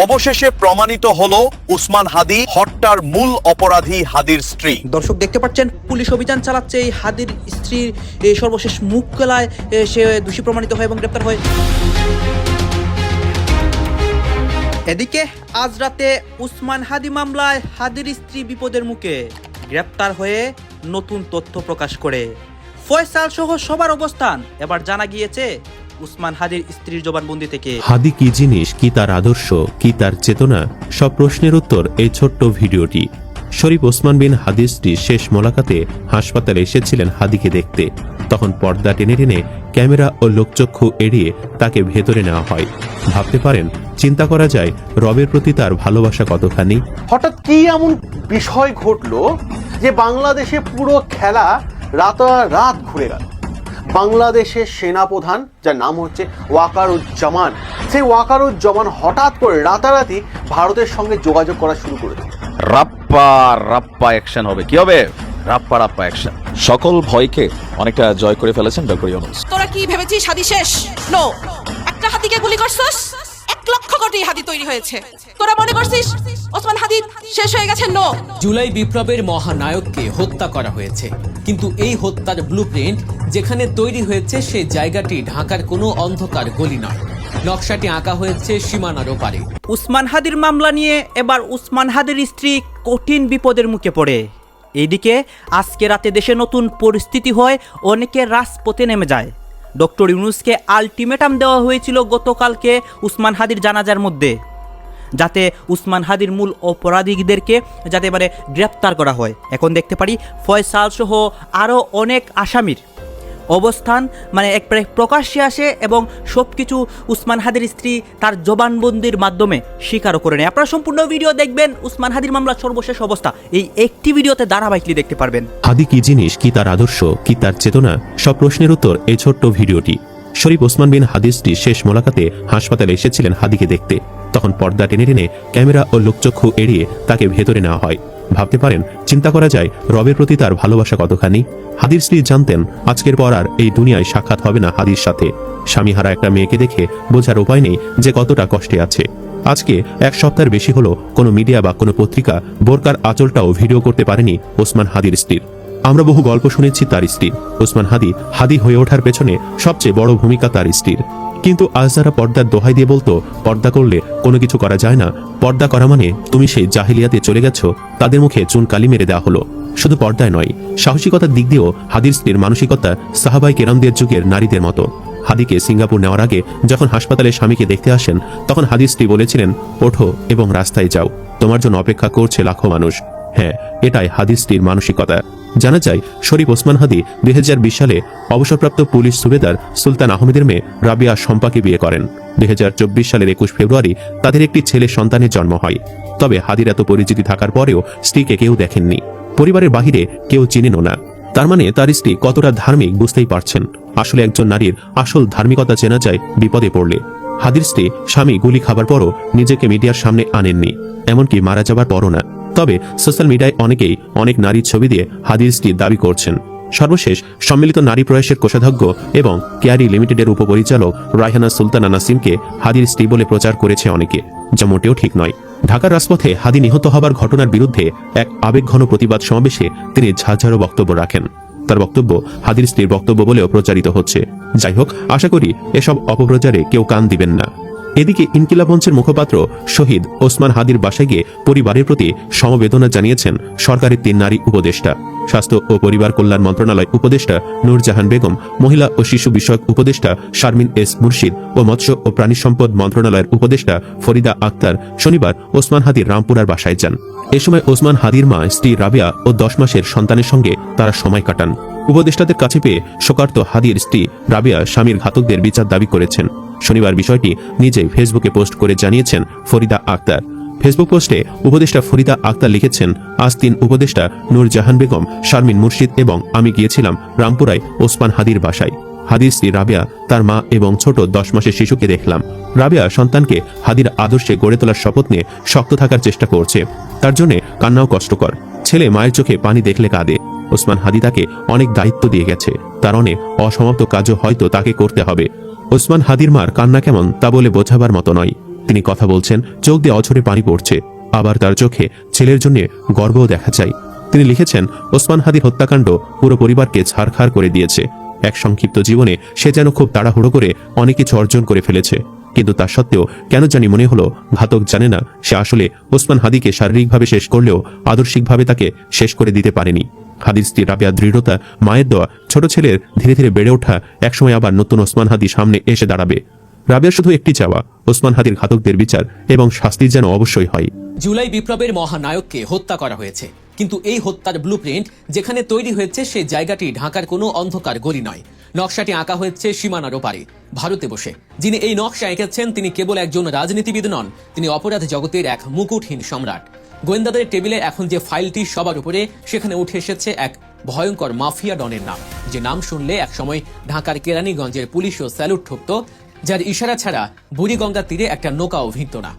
অবশেষে প্রমাণিত হলো উসমান হাদি হত্যার মূল অপরাধী হাদির স্ত্রী। দর্শক দেখতে পাচ্ছেন পুলিশ অভিযান চালাচ্ছে এই হাদির স্ত্রীর সর্বশেষ মুখ গলায় সে দোষী প্রমাণিত হয় এবং গ্রেপ্তার হয়। এদিকে আজ রাতে উসমান হাদি মামলায় হাদির স্ত্রী বিপদের মুখে গ্রেপ্তার হয়ে নতুন তথ্য প্রকাশ করে ফয়সাল সহ সবার অবস্থান এবার জানা গিয়েছে উসমান হাদির স্ত্রীর জবানবন্দি থেকে। হাদি কি জিনিস, কি তার আদর্শ, কি তার চেতনা, সব প্রশ্নের উত্তর এই ছোট্ট ভিডিওটি। শরীফ ওসমান বিন হাদির স্ত্রী শেষ মোলাকাতে হাসপাতালে এসেছিলেন হাদিকে দেখতে। তখন পর্দা টেনে টেনে ক্যামেরা ও লোকচক্ষু এড়িয়ে তাকে ভেতরে নেওয়া হয়। ভাবতে পারেন, চিন্তা করা যায় রবের প্রতি তার ভালোবাসা কতখানি। হঠাৎ কি এমন বিষয় ঘটলো যে বাংলাদেশে পুরো খেলা রাতারাত ঘুরে গেল। বাংলাদেশের সেনাপ্রধান, যার নাম হচ্ছে ওয়াকারুজ্জামান, সেই ওয়াকারুজ্জামান হঠাৎ করে রাতারাতি ভারতের সঙ্গে যোগাযোগ করা শুরু করেছে। রাপ্পা রাপ্পা অ্যাকশন হবে। কি হবে? রাপ্পা রাপ্পা অ্যাকশন। সকল ভয়কে অনেকটা জয় করে ফেলেছেন ডক্টর ইউনূস। তোরা কি ভেবেছিস হাদি শেষ? নো, একটা হাতিকে গুলি করছস, 1 লক্ষ কোটি হাদি তৈরি হয়েছে। তোরা মনে করছিস ওসমান হাদি শেষ হয়ে গেছে? নো। জুলাই বিপ্লবের মহানায়ককে হত্যা করা হয়েছে, কিন্তু এই হত্যার ব্লুপ্রিন্ট যেখানে তৈরি হয়েছে সেই জায়গাটি ঢাকার কোনো অন্ধকার গলি নয়। নকশাটি আঁকা হয়েছে সীমানার ওপারে। উসমান হাদির মামলা নিয়ে এবার উসমান হাদির স্ত্রী কঠিন বিপদের মুখে পড়ে। এইদিকে আজকে রাতে দেশে নতুন পরিস্থিতি হয়, অনেকে রাজপথে নেমে যায়। ডক্টর ইউনূসকে আলটিমেটাম দেওয়া হয়েছিল গতকালকে উসমান হাদির জানাজার মধ্যে, যাতে উসমান হাদির মূল অপরাধীদেরকে যাতে এবারে গ্রেপ্তার করা হয়। এখন দেখতে পারি ফয়সাল সহ আরও অনেক আসামির অবস্থান একবারে প্রকাশ্যে আসে এবং সব কিছু উসমান হাদির স্ত্রী তার জবানবন্দির মাধ্যমে স্বীকারও করে নেয়। আপনারা সম্পূর্ণ ভিডিও দেখবেন, উসমান হাদির মামলার সর্বশেষ অবস্থা এই একটি ভিডিওতে ধারাবাহিকলি দেখতে পারবেন। হাদি কি জিনিস, কি তার আদর্শ, কি তার চেতনা, সব প্রশ্নের উত্তর এই ছোট্ট ভিডিওটি। শরীফ ওসমান বিন হাদির স্ত্রী শেষ মোলাকাতে হাসপাতালে এসেছিলেন হাদিকে দেখতে। তখন পর্দা টেনে টেনে ক্যামেরা ও লোকচক্ষু এড়িয়ে তাকে ভেতরে নেওয়া হয়। ভাবতে পারেন, চিন্তা করা যায় রবের প্রতি তার ভালোবাসা কতখানি। হাদির স্ত্রী জানতেন আজকের পর আর এই দুনিয়ায় সাক্ষাৎ হবে না হাদির সাথে। স্বামীহারা একটা মেয়েকে দেখে বোঝার উপায় নেই যে কতটা কষ্টে আছে। আজকে 1 সপ্তাহের বেশি হলো কোনো মিডিয়া বা কোনো পত্রিকা বোরকার আঁচলটাও ভিডিও করতে পারেনি ওসমান হাদির স্ত্রীর। আমরা বহু গল্প শুনেছি তার স্ত্রীর। ওসমান হাদি হয়ে ওঠার পেছনে সবচেয়ে বড় ভূমিকা তার স্ত্রীর। কিন্তু আজ যারা পর্দার দোহাই দিয়ে বলতো পর্দা করলে কোনো কিছু করা যায় না, পর্দা করা মানে তুমি সেই জাহিলিয়াতে চলে গেছো, তাদের মুখে চুন কালি মেরে দেওয়া হলো। শুধু পর্দায় নয়, সাহসিকতার দিক দিয়েও হাদির স্ত্রীর মানসিকতা সাহাবায়ে কেরামদের যুগের নারীদের মতো। হাদিকে সিঙ্গাপুর নেওয়ার আগে যখন হাসপাতালে স্বামীকে দেখতে আসেন, তখন হাদির স্ত্রী বলেছিলেন, ওঠো এবং রাস্তায় যাও, তোমার জন্য অপেক্ষা করছে লাখো মানুষ। হ্যাঁ, এটাই হাদির স্ত্রীর মানসিকতা। জানা যায় শরীফ ওসমান হাদি 2020 সালে অবসরপ্রাপ্ত পুলিশ সুবেদার সুলতান আহমেদের মেয়ে রাবিয়া শম্পাকে বিয়ে করেন। 2024 সালের 21 ফেব্রুয়ারি তাদের একটি ছেলে সন্তানের জন্ম হয়। তবে হাদির এত পরিচিতি থাকার পরেও স্ত্রীকে কেউ দেখেননি, পরিবারের বাহিরে কেউ চিনেনও না। তার মানে তার স্ত্রী কতটা ধার্মিক বুঝতেই পারছেন। আসলে একজন নারীর আসল ধার্মিকতা চেনা যায় বিপদে পড়লে। হাদির স্ত্রী স্বামী গুলি খাবার পরও নিজেকে মিডিয়ার সামনে আনেননি, এমনকি মারা যাবার পরও না। তবে সোশ্যাল মিডিয়ায় অনেকেই অনেক নারীর ছবি দিয়ে হাদির স্ত্রীর দাবি করছেন। সর্বশেষ সম্মিলিত নারী প্রয়াসের কোষাধ্যক্ষ এবং কেয়ারি লিমিটেডের উপপরিচালক রায়হানা সুলতানা নাসিমকে হাদির স্ত্রী বলে প্রচার করেছে অনেকে, যা মোটেও ঠিক নয়। ঢাকার রাজপথে হাদি নিহত হবার ঘটনার বিরুদ্ধে এক আবেগঘন প্রতিবাদ সমাবেশে তিনি ঝাঁঝালো বক্তব্য রাখেন। তার বক্তব্য হাদির স্ত্রীর বক্তব্য বলেও প্রচারিত হচ্ছে। যাই হোক, আশা করি এসব অপপ্রচারে কেউ কান দিবেন না। এদিকে ইনকিলাব মঞ্চের মুখপাত্র শহীদ ওসমান হাদির বাসায় গিয়ে পরিবারের প্রতি সমবেদনা জানিয়েছেন সরকারের 3 নারী উপদেষ্টা। স্বাস্থ্য ও পরিবার কল্যাণ মন্ত্রণালয় উপদেষ্টা নূরজাহান বেগম, মহিলা ও শিশু বিষয়ক উপদেষ্টা শারমিন এস মুর্শিদ ও মৎস্য ও প্রাণী সম্পদ মন্ত্রণালয়ের উপদেষ্টা ফরিদা আক্তার শনিবার ওসমান হাদির রামপুরার বাসায় যান। এ সময় ওসমান হাদির মা স্ত্রী রাবিয়া ও 10 মাসের সন্তানের সঙ্গে তারা সময় কাটান। উপদেষ্টাদের কাছে পেয়ে শোকার্ত হাদির স্ত্রী রাবিয়া স্বামীর ঘাতকদের বিচার দাবি করেছেন। শনিবার বিষয়টি নিজেই ফেসবুকে পোস্ট করে জানিয়েছেন ফরিদা আক্তার। ফেসবুক পোস্টে উপদেষ্টা ফরিদা আক্তার লিখেছেন, আজ 3 উপদেষ্টা নূরজাহান বেগম, শারমিন মুর্শিদ এবং আমি গিয়েছিলাম রামপুরায় ওসমান হাদির বাসায়। হাদির স্ত্রী রাবিয়া, তার মা এবং ছোট 10 মাসের শিশুকে দেখলাম। রাবিয়া সন্তানকে হাদির আদর্শে গড়ে তোলার শপথ নিয়ে শক্ত থাকার চেষ্টা করছে। তার জন্য কান্নাও কষ্টকর। ছেলে মায়ের চোখে পানি দেখলে কাঁদে। ওসমান হাদি তাকে অনেক দায়িত্ব দিয়ে গেছে, তার অনেক অসমাপ্ত কাজও হয়তো তাকে করতে হবে। ওসমান হাদির মার কান্না কেমন তা বলে বোঝাবার মতো নয়। তিনি কথা বলছেন, চোখ দিয়ে অঝরে পানি পড়ছে, আবার তার চোখে ছেলের জন্য গর্বও দেখা যায়। তিনি লিখেছেন, ওসমান হাদির হত্যাকাণ্ড পুরো পরিবারকে ছারখার করে দিয়েছে। এক সংক্ষিপ্ত জীবনে সে যেন খুব তাড়াহুড়ো করে অনেক কিছু অর্জন করে ফেলেছে, কিন্তু তা সত্ত্বেও কেন জানি মনে হলো ঘাতক জানে না সে আসলে ওসমান হাদিকে শারীরিকভাবে শেষ করলেও আদর্শিকভাবে তাকে শেষ করে দিতে পারেনি। হাদির স্ত্রী রাবেয়ার দৃঢ়তা, মায়ের দেওয়া ছোট ছেলের ধীরে ধীরে বেড়ে ওঠা, একসময় আবার নতুন ওসমান হাদি সামনে এসে দাঁড়াবে। রাবেয়ার শুধু একটি চাওয়া, ওসমান হাদির ঘাতকদের বিচার এবং শাস্তি যেন অবশ্যই হয়। জুলাই বিপ্লবের মহানায়ককে হত্যা করা হয়েছে, কিন্তু এই হত্যার ব্লুপ্রিন্ট যেখানে তৈরি হয়েছে সেই জায়গাটি ঢাকার কোনো অন্ধকার গলি নয়। নকশাটি আঁকা হয়েছে সীমানার ওপারে, ভারতে বসে। যিনি এই নকশা এঁকেছেন তিনি কেবল একজন রাজনীতিবিদ নন, তিনি অপরাধ জগতের এক মুকুটহীন সম্রাট। গোয়েন্দাদের টেবিলে এখন যে ফাইলটি সবার উপরে, সেখানে উঠে এসেছে এক ভয়ঙ্কর মাফিয়া ডনের নাম, যে নাম শুনলে একসময় ঢাকার কেরানীগঞ্জের পুলিশও স্যালুট ঠুকত, যার ইশারা ছাড়া বুড়িগঙ্গার তীরে একটা নৌকাও ভিড়ত না।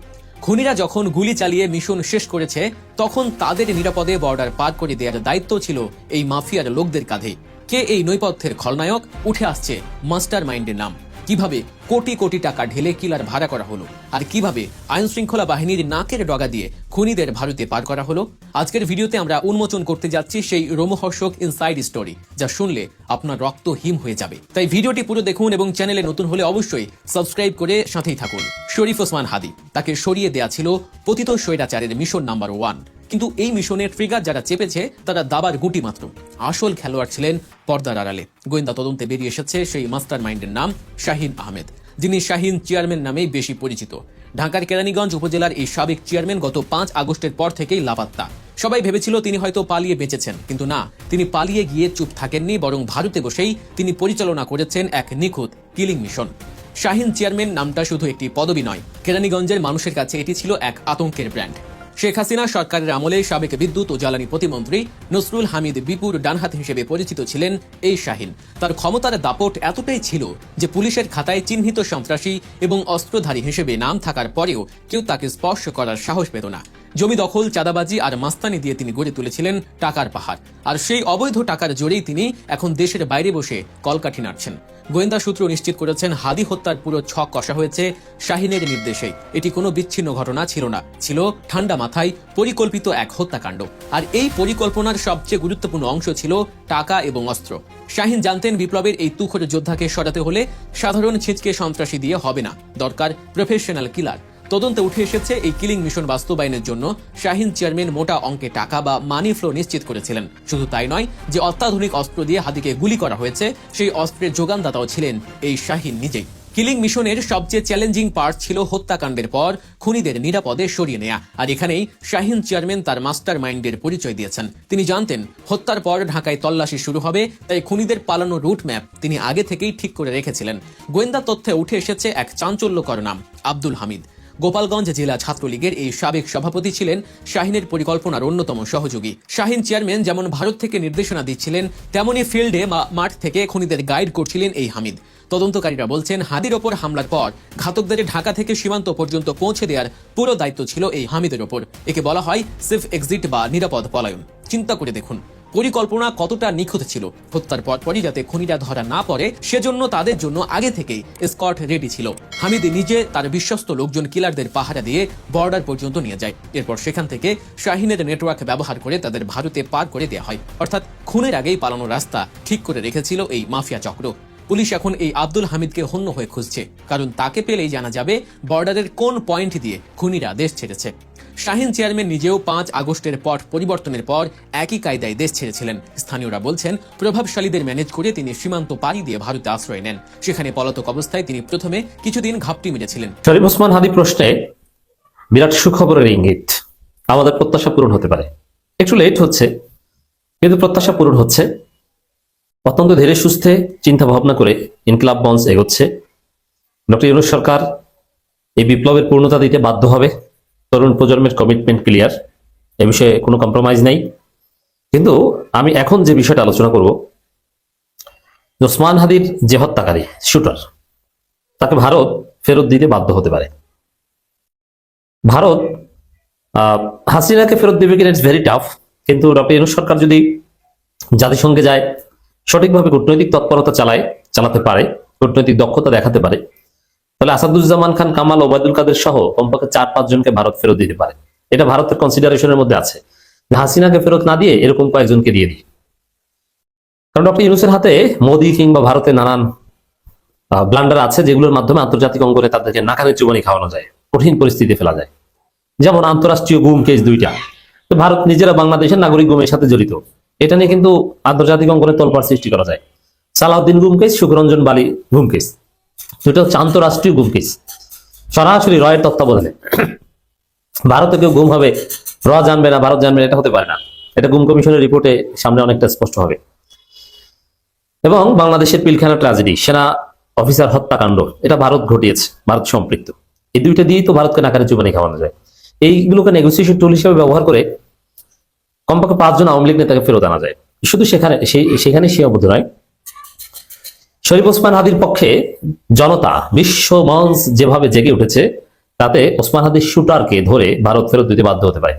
খুনিরা যখন গুলি চালিয়ে মিশন শেষ করেছে, তখন তাদের নিরাপদে বর্ডার পার করে দেওয়ার দায়িত্ব ছিল এই মাফিয়ার লোকদের কাঁধে। কে এই নৈপথ্যের খলনায়ক? উঠে আসছে মাস্টার মাইন্ডের নাম। কিভাবে কোটি কোটি টাকা ঢেলে কিলার ভাড়া করা হলো, আর কিভাবে আইন শৃঙ্খলা বাহিনীর নাকের ডগা দিয়ে খুনিদের ভারতে পার করা হলো। আজকের ভিডিওতে আমরা উন্মোচন করতে যাচ্ছি সেই রোমহর্ষক ইনসাইড স্টোরি, যা শুনলে আপনার রক্ত হিম হয়ে যাবে। তাই ভিডিওটি পুরো দেখুন এবং চ্যানেলে নতুন হলে অবশ্যই সাবস্ক্রাইব করে সাথেই থাকুন। শরীফ ওসমান হাদি, তাকে সরিয়ে দেয়া ছিল পতিত স্বৈরাচারের মিশন নাম্বার 1, কিন্তু এই মিশনের ট্রিগার যারা চেপেছে তারা দাবার গুটি মাত্র। আসল খেলোয়াড় ছিলেন পর্দার আড়ালে। গোয়েন্দা তদন্তে বেরিয়ে এসেছে সেই মাস্টার মাইন্ডের নাম শাহিন আহমেদ, যিনি শাহিন চেয়ারম্যান নামেই বেশি পরিচিত। ঢাকার কেরানীগঞ্জ উপজেলার এই সাবেক চেয়ারম্যান গত 5 আগস্টের পর থেকেই লাপাত্তা। সবাই ভেবেছিল তিনি হয়তো পালিয়ে বেঁচেছেন, কিন্তু না, তিনি পালিয়ে গিয়ে চুপ থাকেননি, বরং ভারতে বসেই তিনি পরিচালনা করেছেন এক নিখুঁত কিলিং মিশন। শাহিন চেয়ারম্যান নামটা শুধু একটি পদবি নয়, কেরানীগঞ্জের মানুষের কাছে এটি ছিল এক আতঙ্কের ব্র্যান্ড। শেখ হাসিনা সরকারের আমলে সাবেক বিদ্যুৎ ও জ্বালানি প্রতিমন্ত্রী নসরুল হামিদ বিপুর ডানহাত হিসেবে পরিচিত ছিলেন এই শাহিন। তার ক্ষমতার দাপট এতটাই ছিল যে পুলিশের খাতায় চিহ্নিত সন্ত্রাসী এবং অস্ত্রধারী হিসেবে নাম থাকার পরেও কেউ তাকে স্পর্শ করার সাহস পেত না। জমি দখল, চাঁদাবাজি আর মাস্তানি দিয়ে তিনি গড়ে তুলেছিলেন টাকার পাহাড়, আর সেই অবৈধ টাকার জোরেই তিনি এখন দেশের বাইরে বসে কলকাঠি নাড়ছেন। গোয়েন্দা সূত্র নিশ্চিত করেছেন হাদি হত্যার পুরো ছক কষা হয়েছে শাহিনের নির্দেশে। এটি কোনো বিচ্ছিন্ন ঘটনা ছিল না, ছিল ঠান্ডা মাথায় পরিকল্পিত এক হত্যাকাণ্ড। আর এই পরিকল্পনার সবচেয়ে গুরুত্বপূর্ণ অংশ ছিল টাকা এবং অস্ত্র। শাহিন জানতেন বিপ্লবের এই তুখোর যোদ্ধাকে সরাতে হলে সাধারণ ছিচকে সন্ত্রাসী দিয়ে হবে না, দরকার প্রফেশনাল কিলার। তদন্তে উঠে এসেছে এই কিলিং মিশন বাস্তবায়নের জন্য শাহিন চেয়ারম্যান মোটা অঙ্কে টাকা বা মানি ফ্লো নিশ্চিত করেছিলেন। শুধু তাই নয়, যে অত্যাধুনিক অস্ত্র দিয়ে হাদিকে গুলি করা হয়েছে, সেই অস্ত্রের যোগানদাতাও ছিলেন এই শাহিন নিজেই। কিলিং মিশনের সবচেয়ে চ্যালেঞ্জিং পার্ট ছিল হত্যাকাণ্ডের পর খুনিদের নিরাপদে সরিয়ে নেয়া, আর এখানেই শাহিন চেয়ারম্যান তার মাস্টার মাইন্ডের পরিচয় দিয়েছেন। তিনি জানতেন হত্যার পর ঢাকায় তল্লাশি শুরু হবে, তাই খুনিদের পালানো রুট ম্যাপ তিনি আগে থেকেই ঠিক করে রেখেছিলেন। গোয়েন্দা তথ্যে উঠে এসেছে এক চাঞ্চল্যকর নাম, আব্দুল হামিদ। গোপালগঞ্জ জেলা ছাত্রলীগের এই সাবেক সভাপতি ছিলেন শাহিনের পরিকল্পনার অন্যতম সহযোগী। শাহিন চেয়ারম্যান যেমন ভারত থেকে নির্দেশনা দিচ্ছিলেন, তেমনি ফিল্ডে মাঠ থেকে খুনিদের গাইড করছিলেন এই হামিদ। তদন্তকারীরা বলছেন হাদির ওপর হামলার পর ঘাতকদের ঢাকা থেকে সীমান্ত পর্যন্ত পৌঁছে দেওয়ার পুরো দায়িত্ব ছিল এই হামিদের ওপর। একে বলা হয় সেফ এক্সিট বা নিরাপদ পলায়ন। চিন্তা করে দেখুন পরিকল্পনা কতটা নিখুঁত ছিল। হত্যার পরপরই যাতে খুনিরা ধরা না পড়ে, সেজন্য তাদের জন্য আগে থেকেই স্কট রেডি ছিল। হামিদ নিজে তার বিশ্বস্ত লোকজন কিলারদের পাহারা দিয়ে বর্ডার পর্যন্ত নিয়ে যায়। এরপর সেখান থেকে শাহিনের নেটওয়ার্ক ব্যবহার করে তাদের ভারতে পার করে দেওয়া হয়। অর্থাৎ খুনের আগেই পালানোর রাস্তা ঠিক করে রেখেছিল এই মাফিয়া চক্র। পুলিশ এখন এই আব্দুল হামিদকে হন্য হয়ে খুঁজছে, কারণ তাকে পেলেই জানা যাবে বর্ডারের কোন পয়েন্ট দিয়ে খুনিরা দেশ ছেড়েছে। শাহিন চেয়ারম্যান নিজেও 5 আগস্টের পট পরিবর্তনের পর একই কায়দায় দেশ ছেড়েছিলেন। স্থানীয়রা বলছেন প্রভাবশালীদের ম্যানেজ করে তিনি সীমান্ত পাড়ি দিয়ে ভারতে আশ্রয় নেন। সেখানে পলাতক অবস্থায় তিনি প্রথমে কিছুদিন ঘাপটি মেরেছিলেন। শরীফ ওসমান হাদি প্রশ্নে বিরাট সুখবরের ইঙ্গিত। আমাদের প্রত্যাশা পূরণ হতে পারে, একটু লেট হচ্ছে, কিন্তু প্রত্যাশা পূরণ হচ্ছে। অত্যন্ত ধীরে সুস্থে চিন্তা ভাবনা করে ইনকিলাব মঞ্চ এগোচ্ছে। ডক্টর ইউনূস সরকার এই বিপ্লবের পূর্ণতা দিতে বাধ্য হবে। তরুণ প্রজন্মের কমিটমেন্ট ক্লিয়ার, এ বিষয়ে কোনো কম্প্রোমাইজ নাই। কিন্তু আমি এখন যে বিষয়টা আলোচনা করব, ওসমান হাদির যে হত্যাকারী শুটার, তাকে ভারত ফেরত দিতে বাধ্য হতে পারে। ভারত হাসিনাকে ফেরত দেবে কিনা ইটস ভেরি টাফ, কিন্তু ডক্টর ইউনূস সরকার যদি জাতিসংঘে যায়, সঠিকভাবে কূটনৈতিক তৎপরতা চালাতে পারে, কূটনৈতিক দক্ষতা দেখাতে পারে, তাহলে আসাদুজ্জামান খান কামাল, ওবায়দুল কাদের সহ কমপক্ষে 4-5 জনকে ভারত ফেরত দিতে পারে। এটা ভারতের কনসিডারেশনের মধ্যে আছে যে হাসিনাকে ফেরত না দিয়ে এরকম কয়েকজনকে দিয়ে দিই। কারণ ডক্টর ইউনূসের হাতে মোদি কিংবা ভারতে নানান ব্লান্ডার আছে, যেগুলোর মাধ্যমে আন্তর্জাতিক অঙ্গনে তাদেরকে নাকানে চুবানি খাওয়ানো যায়, কঠিন পরিস্থিতি ফেলা যায়। যেমন আন্তরাষ্ট্রীয় গুম কেস 2টা, তো ভারত নিজেরা বাংলাদেশের নাগরিক গুমের সাথে জড়িত, এটা নিয়ে কিন্তু আন্তর্জাতিক অঙ্গনে তোলপাড় সৃষ্টি করা যায়। সালাউদ্দিন গুম কেস, সুখরঞ্জন বালি গুম কেস, দুটো হচ্ছে আন্তরাষ্ট্রীয় গুম কেস, সরাসরি রয়ের তত্ত্বাবধানে। ভারতে কেউ গুম হবে, জানবে না, ভারত জানবে না, এটা হতে পারে না। এটা গুম কমিশনের রিপোর্টে সামনে অনেকটা স্পষ্ট হবে। এবং বাংলাদেশের পিলখানা ট্র্যাজেডি, সেনা অফিসার হত্যাকাণ্ড, এটা ভারত ঘটিয়েছে, ভারত সম্পৃক্ত। এই দুইটা দিয়েই তো ভারতকে নাকারে চুবানি খাওয়ানো যায়। এইগুলোকে নেগোসিয়েশন টুল হিসেবে ব্যবহার করে কমপক্ষে 5 জন আওয়ামী লীগ নেতাকে ফেরত আনা যায়। শুধু সেখানে সীমাবদ্ধ নয়, শরীফ ওসমান হাদির পক্ষে জনতা, বিশ্ব মঞ্চ যেভাবে জেগে উঠেছে, তাতে ওসমান হাদির শুটারকে ধরে ভারত ফেরত দিতে বাধ্য হতে পারে।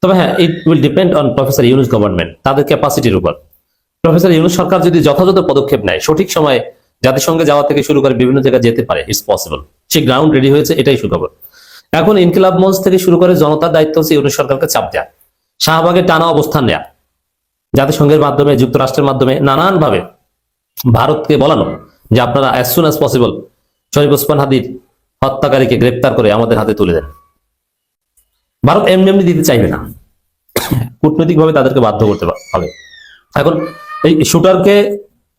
তবে হ্যাঁ, it will depend on professor Yunus government, তাদের ক্যাপাসিটির উপর। প্রফেসর ইউনূস সরকার যদি যথাযথ পদক্ষেপ নেয়, সঠিক সময়ে জাতিসংঘে যাওয়া থেকে শুরু করে বিভিন্ন জায়গায় যেতে পারে, it's possible. Say ground ready হয়েছে, এটাই সুখবর। এখন ইনকিলাব মঞ্চ থেকে শুরু করে জনতার দায়িত্ব হচ্ছে ইউনূস সরকারকে চাপ দেয়া, শাহবাগে টানা অবস্থান নেয়া, জাতিসংঘের মাধ্যমে, যুক্তরাষ্ট্রের মাধ্যমে নানানভাবে ভারতকে বলানো যে আপনারা অ্যাজ সুন অ্যাজ পসিবল শরীফ ওসমান হাদির হত্যাকারীকে গ্রেপ্তার করে আমাদের হাতে তুলে দেন। ভারত এমনি দিতে চাইবে না, কূটনৈতিকভাবে তাদেরকে বাধ্য করতে হবে। এখন এই শুটারকে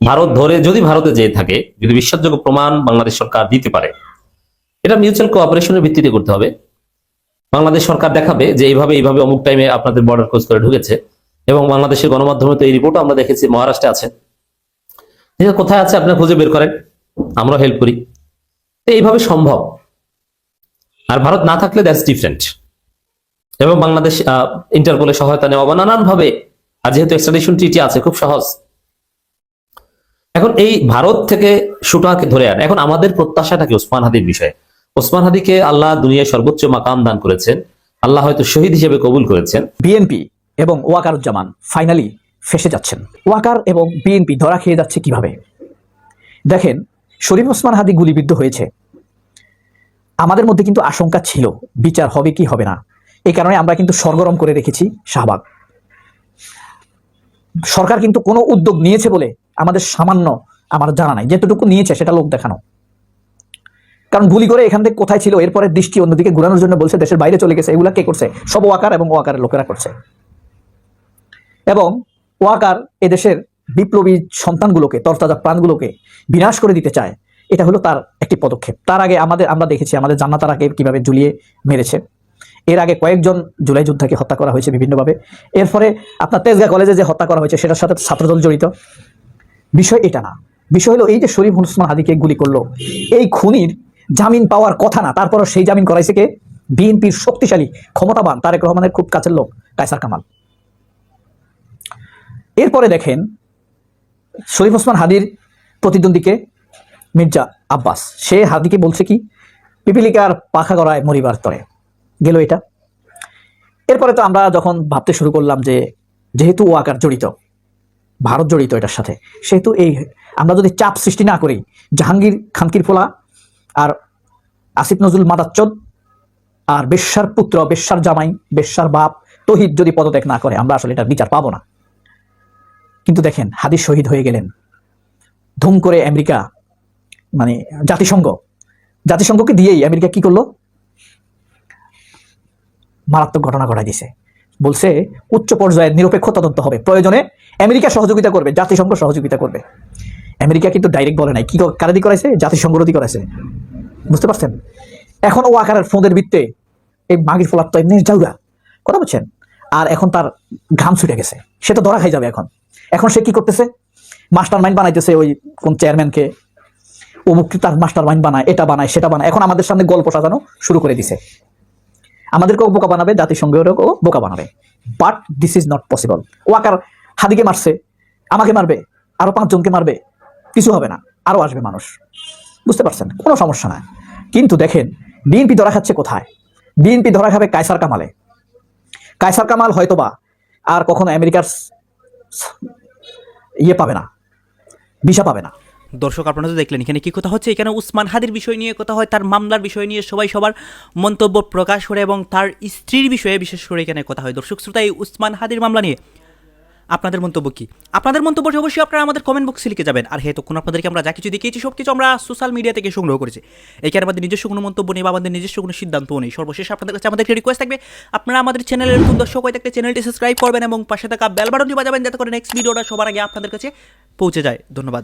ভারত ধরে যদি ভারতে যেয়ে থাকে, যদি বিশ্বাসযোগ্য প্রমাণ বাংলাদেশ সরকার দিতে পারে, এটা মিউচুয়াল কোঅপারেশনের ভিত্তিতে করতে হবে। বাংলাদেশ সরকার দেখাবে যে এইভাবে অমুক টাইমে আপনাদের বর্ডার ক্রস করে ঢুকেছে, এবং বাংলাদেশের গণমাধ্যমে তো এই রিপোর্টও আমরা দেখেছি মহারাষ্ট্রে আছে, কোথায় আছে আপনারা খুঁজে বের করেন, আমরা হেল্প করি। এইভাবে সম্ভব। আর ভারত না থাকলে দ্যাটস ডিফারেন্ট। এবং বাংলাদেশ ইন্টারপোলের সহায়তা নেওয়া বা নানান ভাবে, আর যেহেতু এক্সট্রাডিশন ট্রিটি আছে, খুব সহজ। এখন এই ভারত থেকে শুটারকে ধরে আন। এখন আমাদের প্রত্যাশাটা কি ওসমান হাদির বিষয়ে? ওসমান হাদিকে আল্লাহ দুনিয়ায় সর্বোচ্চ মাকাম দান করেছেন, আল্লাহ হয়তো শহীদ হিসেবে কবুল করেছেন। বিএনপি এবং ওয়াকারুজ্জামান ফাইনালি ফেসে যাচ্ছেন। ওয়াকার এবং বিএনপি ধরা খেয়ে যাচ্ছে কিভাবে? দেখেন, শরীফ ওসমান হাদি গুলিবিদ্ধ হয়েছে, আমাদের মধ্যে কিন্তু আশঙ্কা ছিল বিচার হবে কি হবে না। এই কারণে আমরা কিন্তু সরগরম করে রেখেছি শাহবাগ। সরকার কিন্তু কোনো উদ্যোগ নিয়েছে বলে আমাদের সামান্য আমার জানা নাই, যেটুকু নিয়েছে সেটা লোক দেখানো। কারণ গুলি করে এখান থেকে কোথায় ছিল, এরপরে দৃষ্টি অন্যদিকে ঘুরানোর জন্য বলছে দেশের বাইরে চলে গেছে। এগুলা কে করছে? সব ওয়াকার এবং ওয়াকারের লোকেরা করছে। এবং ওয়াকার এদেশের বিপ্লবী সন্তানগুলোকে, তরতাজা প্রাণগুলোকে বিনাশ করে দিতে চায়। এটা হলো তার একটি পদক্ষেপ। তার আগে আমরা দেখেছি আমাদের জান্নাতারাকে কিভাবে ঝুলিয়ে মেরেছে। এর আগে কয়েকজন জুলাই যোদ্ধাকে হত্যা করা হয়েছে বিভিন্নভাবে। এরপরে আপনার তেজগাঁ কলেজে যে হত্যা করা হয়েছে সেটার সাথে ছাত্রদল জড়িত। বিষয় এটা না, বিষয় হলো এই যে শরীফ ওসমান হাদিকে গুলি করলো, এই খুনির জামিন পাওয়ার কথা না, তারপরও সেই জামিন করাইছে কে? বিএনপির শক্তিশালী ক্ষমতাবান তারেক রহমানের খুব কাছের লোক কায়সার কামাল। এরপরে দেখেন শরীফ ওসমান হাদির প্রতিদ্বন্দ্বীকে মির্জা আব্বাস, সে হাদিকে বলছে কি, পিপিলিকার পাখা গড়ায় মরিবার তরে গেল এটা। এরপরে তো আমরা যখন ভাবতে শুরু করলাম যে যেহেতু ওয়াকার জড়িত, ভারত জড়িত এটার সাথে, সেহেতু এই আমরা যদি চাপ সৃষ্টি না করি, জাহাঙ্গীর খানকির ফোলা আর আসিফ নজরুল মাদাচ্চদ আর বেশ্যার পুত্র, বেশ্যার জামাই, বেশ্যার বাপ তহিদ যদি পদত্যাগ না করে, আমরা আসলে এটা বিচার পাবো না। কিন্তু দেখেন হাদি শহীদ হয়ে গেলেন, ধুম করে আমেরিকা, মানে জাতিসংঘকে দিয়েই আমেরিকা কি করলো? মারাত্মক ঘটনা ঘটাই দিছে। বলছে উচ্চ পর্যায়ের নিরপেক্ষ তদন্ত হবে, প্রয়োজনে আমেরিকা সহযোগিতা করবে, জাতিসংঘ সহযোগিতা করবে। আমেরিকা কিন্তু ডাইরেক্ট বলে নাই, কি কারাদি করাইছে? জাতিসংঘরতি করাইছে। বুঝতে পারছেন? এখন ও আকারের ফোঁদের বৃত্তে এই মাগির ফোলার তো এমনি যাউরা, কথা বলছেন। আর এখন তার ঘাম ছুটে গেছে, সে তো ধরা খাই যাবে। এখন সে কি করতেছে? মাস্টার মাইন্ড বানাইতেছে, ওই কোন চেয়ারম্যানকে অমুক তার মাস্টার মাইন্ড বানায়, এটা বানায়, সেটা বানায়। এখন আমাদের সামনে গল্প সাজানো শুরু করে দিছে, আমাদেরকেও বোকা বানাবে, জাতিসংঘেরও বোকা বানাবে। But this is not possible. Waqar হাদিকে মারছে, আমাকে মারবে, আরো 5 জনকে মারবে, কিছু হবে না, আরো আসবে মানুষ। বুঝতে পারছেন? কোনো সমস্যা না। কিন্তু দেখেন বিএনপি ধরা খাচ্ছে কোথায়? বিএনপি ধরা খাবে কায়সার কামালে। কায়সার কামাল হয়তোবা আর কখনো আমেরিকার ইয়ে পাবে না, ভিসা পাবে না। দর্শক আপনারা তো দেখলেন এখানে কি কথা হচ্ছে, এখানে উসমান হাদির বিষয় নিয়ে কথা হয়, তার মামলার বিষয় নিয়ে সবাই সবার মন্তব্য প্রকাশ করে এবং তার স্ত্রীর বিষয়ে বিশেষ করে এখানে কথা হয়। দর্শক শ্রোতা, এই উসমান হাদির মামলা নিয়ে আপনাদের মন্তব্য কি? আপনাদের মন্তব্য অবশ্যই আপনারা আমাদের কমেন্ট বক্সে লিখে যাবেন। আর হ্যাঁ, তখন আপনাদেরকে আমরা যা কিছু দেখিয়েছি সব কিছু আমরা সোশ্যাল মিডিয়া থেকে সংগ্রহ করেছি। এখানে আমাদের নিজস্ব কোনো মন্তব্য নেই বা আমাদের নিজস্ব কোনো সিদ্ধান্তও নেই। সর্বশেষ আপনাদের কাছে আমাদের রিকোয়েস্ট থাকবে, আপনারা আমাদের চ্যানেলের নতুন দর্শক হয়ে থাকলে চ্যানেলটি সাবস্ক্রাইব করবেন এবং পাশে থাকা বেল বাটনটি বাজাবেন যাতে করে নেক্সট ভিডিওটা সবার আগে আপনাদের কাছে পৌঁছে যায়। ধন্যবাদ।